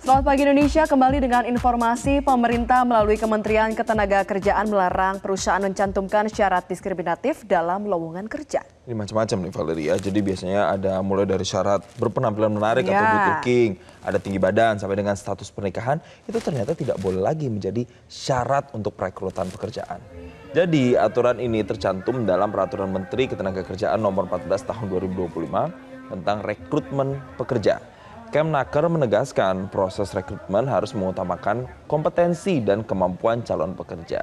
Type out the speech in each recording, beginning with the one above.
Selamat pagi Indonesia, kembali dengan informasi pemerintah melalui Kementerian Ketenagakerjaan melarang perusahaan mencantumkan syarat diskriminatif dalam lowongan kerja. Ini macam-macam nih Valeria, jadi biasanya ada mulai dari syarat berpenampilan menarik atau good looking, ada tinggi badan sampai dengan status pernikahan, itu ternyata tidak boleh lagi menjadi syarat untuk perekrutan pekerjaan. Jadi aturan ini tercantum dalam Peraturan Menteri Ketenagakerjaan Nomor 14 Tahun 2025 tentang rekrutmen pekerja. Kemnaker menegaskan proses rekrutmen harus mengutamakan kompetensi dan kemampuan calon pekerja.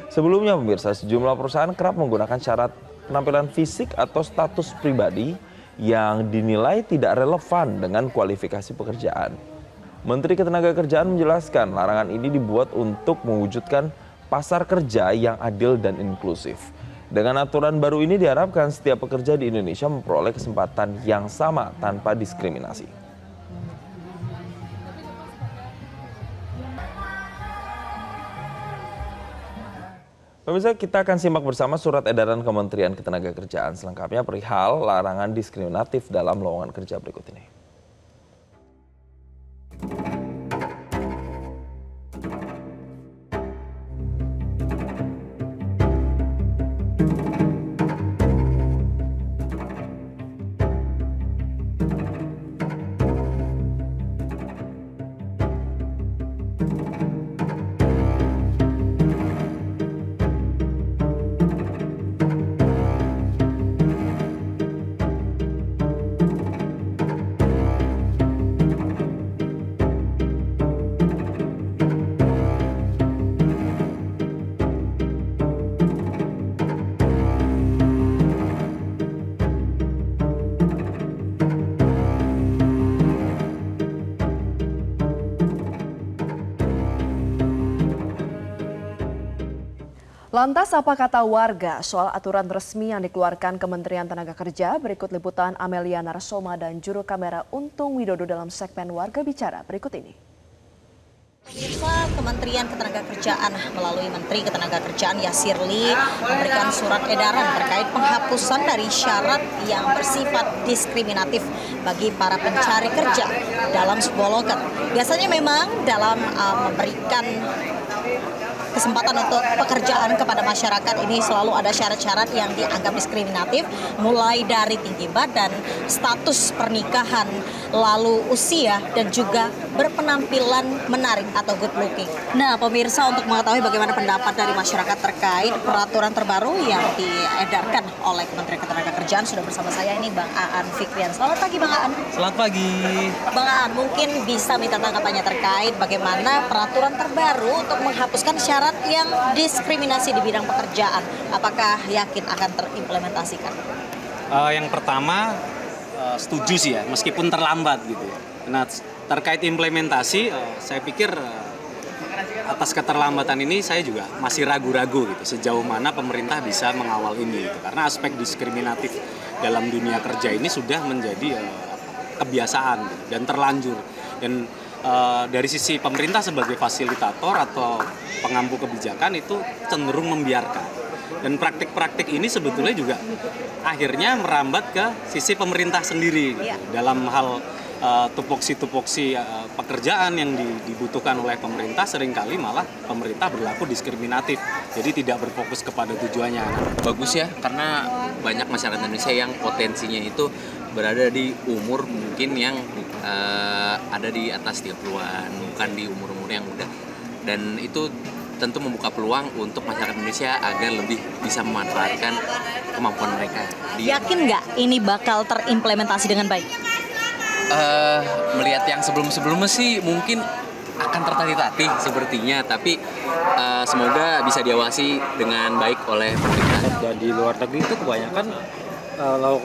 Sebelumnya pemirsa, sejumlah perusahaan kerap menggunakan syarat penampilan fisik atau status pribadi yang dinilai tidak relevan dengan kualifikasi pekerjaan. Menteri Ketenagakerjaan menjelaskan larangan ini dibuat untuk mewujudkan pasar kerja yang adil dan inklusif. Dengan aturan baru ini diharapkan setiap pekerja di Indonesia memperoleh kesempatan yang sama tanpa diskriminasi. Pemirsa, kita akan simak bersama surat edaran Kementerian Ketenagakerjaan selengkapnya perihal larangan diskriminatif dalam lowongan kerja berikut ini. Lantas apa kata warga soal aturan resmi yang dikeluarkan Kementerian Tenaga Kerja? Berikut liputan Amelia Narsoma dan juru kamera Untung Widodo dalam segmen Warga Bicara berikut ini. Pemirsa, Kementerian Ketenagakerjaan melalui Menteri Ketenagakerjaan Yasirli memberikan surat edaran terkait penghapusan dari syarat yang bersifat diskriminatif bagi para pencari kerja dalam sebuah loket. Biasanya memang dalam memberikan kesempatan untuk pekerjaan kepada masyarakat ini selalu ada syarat-syarat yang dianggap diskriminatif, mulai dari tinggi badan, status pernikahan, lalu usia, dan juga berpenampilan menarik atau good looking. Nah, pemirsa, untuk mengetahui bagaimana pendapat dari masyarakat terkait peraturan terbaru yang diedarkan oleh Kementerian Ketenagakerjaan, sudah bersama saya ini Bang Aan Fikrian. Selamat pagi Bang Aan. Selamat pagi. Bang Aan, mungkin bisa minta tanggapannya terkait bagaimana peraturan terbaru untuk menghapuskan syarat yang diskriminasi di bidang pekerjaan. Apakah yakin akan terimplementasikan? Yang pertama, setuju sih ya, meskipun terlambat gitu ya. Nah, terkait implementasi, saya pikir atas keterlambatan ini saya juga masih ragu-ragu gitu, sejauh mana pemerintah bisa mengawal ini gitu. Karena aspek diskriminatif dalam dunia kerja ini sudah menjadi kebiasaan gitu, dan terlanjur. Dan dari sisi pemerintah sebagai fasilitator atau pengampu kebijakan itu cenderung membiarkan. Dan praktik-praktik ini sebetulnya juga akhirnya merambat ke sisi pemerintah sendiri gitu. Dalam hal tupoksi-tupoksi pekerjaan yang dibutuhkan oleh pemerintah, seringkali malah pemerintah berlaku diskriminatif, jadi tidak berfokus kepada tujuannya. Bagus ya, karena banyak masyarakat Indonesia yang potensinya itu berada di umur mungkin yang ada di atas 30-an, bukan di umur-umur yang muda. Dan itu tentu membuka peluang untuk masyarakat Indonesia agar lebih bisa memanfaatkan kemampuan mereka. Yakin nggak ini bakal terimplementasi dengan baik? Melihat yang sebelum-sebelumnya sih mungkin akan tertatih-tatih sepertinya, tapi semoga bisa diawasi dengan baik oleh pemerintah. Dan di luar negeri itu kebanyakan kalau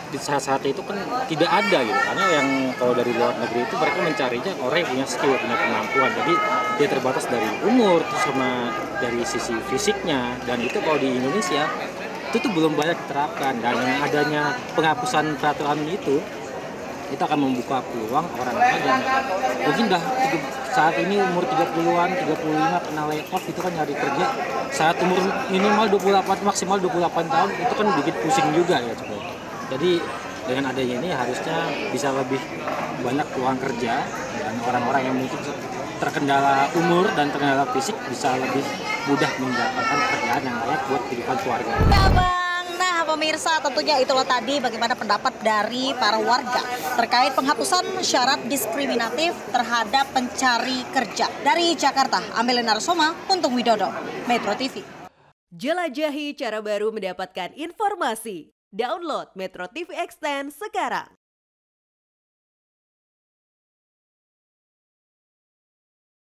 di saat-saat itu kan tidak ada gitu, karena yang kalau dari luar negeri itu mereka mencarinya orang yang punya skill, punya kemampuan, jadi dia terbatas dari umur terus sama dari sisi fisiknya. Dan itu kalau di Indonesia itu tuh belum banyak diterapkan, dan dengan adanya penghapusan peraturan itu akan membuka peluang orang-orang yang mungkin saat ini umur 30-an, 35 kena layoff itu kan nyari kerja saat umur minimal 28, maksimal 28 tahun, itu kan bikin pusing juga ya coba. Jadi dengan adanya ini harusnya bisa lebih banyak peluang kerja, dan orang-orang yang mungkin terkendala umur dan terkendala fisik bisa lebih mudah mendapatkan pekerjaan yang layak buat kehidupan keluarga. Nah pemirsa, tentunya itulah tadi bagaimana pendapat dari para warga terkait penghapusan syarat diskriminatif terhadap pencari kerja. Dari Jakarta, Amelia Narasoma, Untung Widodo, Metro TV. Jelajahi cara baru mendapatkan informasi. Download Metro TV Extend sekarang.